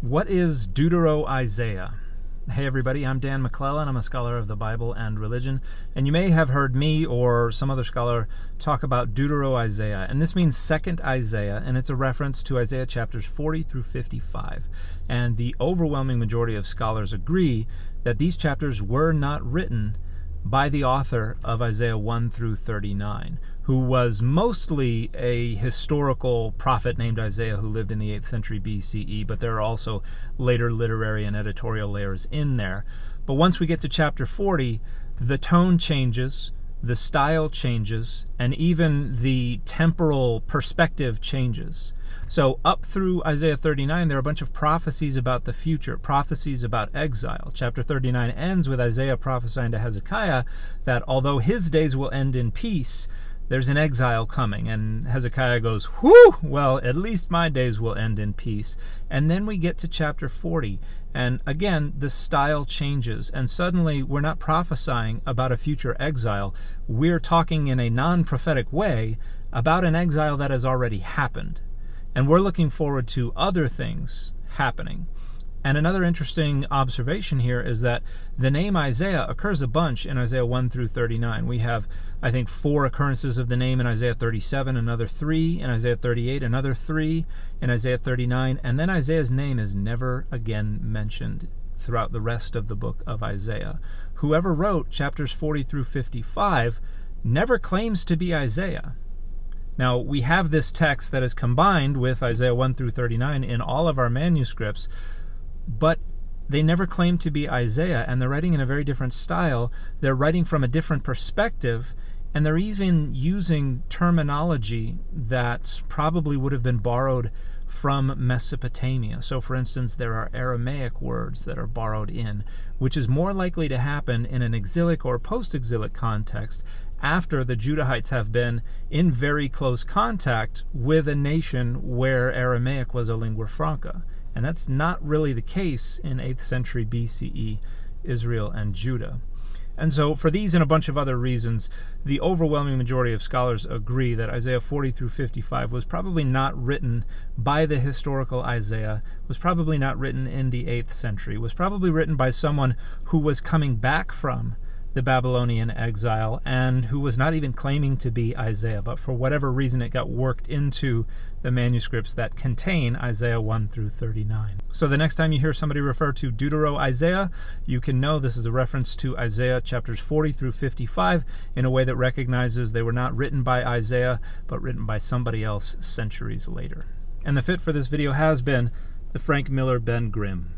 What is Deutero-Isaiah? Hey everybody, I'm Dan McClellan. I'm a scholar of the Bible and religion, and you may have heard me or some other scholar talk about Deutero-Isaiah, and this means second Isaiah, and it's a reference to Isaiah chapters 40 through 55. And the overwhelming majority of scholars agree that these chapters were not written by the author of Isaiah 1 through 39, who was mostly a historical prophet named Isaiah who lived in the 8th century BCE, but there are also later literary and editorial layers in there. But once we get to chapter 40, the tone changes, the style changes, and even the temporal perspective changes. So up through Isaiah 39, there are a bunch of prophecies about the future, prophecies about exile. Chapter 39 ends with Isaiah prophesying to Hezekiah that although his days will end in peace, there's an exile coming. And Hezekiah goes, whew, well, at least my days will end in peace. And then we get to chapter 40. And again, the style changes. And suddenly we're not prophesying about a future exile. We're talking in a non-prophetic way about an exile that has already happened. And we're looking forward to other things happening. And another interesting observation here is that the name Isaiah occurs a bunch in Isaiah 1 through 39. We have, I think, 4 occurrences of the name in Isaiah 37, another 3 in Isaiah 38, another 3 in Isaiah 39, and then Isaiah's name is never again mentioned throughout the rest of the book of Isaiah. Whoever wrote chapters 40 through 55 never claims to be Isaiah. Now, we have this text that is combined with Isaiah 1 through 39 in all of our manuscripts, but they never claim to be Isaiah, and they're writing in a very different style. They're writing from a different perspective, and they're even using terminology that probably would have been borrowed from Mesopotamia. So, for instance, there are Aramaic words that are borrowed in, which is more likely to happen in an exilic or post-exilic context after the Judahites have been in very close contact with a nation where Aramaic was a lingua franca. And that's not really the case in 8th century BCE Israel and Judah. And so for these and a bunch of other reasons, the overwhelming majority of scholars agree that Isaiah 40 through 55 was probably not written by the historical Isaiah, was probably not written in the 8th century, was probably written by someone who was coming back from the Babylonian exile and who was not even claiming to be Isaiah, but for whatever reason it got worked into the manuscripts that contain Isaiah 1 through 39. So the next time you hear somebody refer to Deutero-Isaiah, you can know this is a reference to Isaiah chapters 40 through 55 in a way that recognizes they were not written by Isaiah, but written by somebody else centuries later. And the fit for this video has been the Frank Miller Ben Grimm.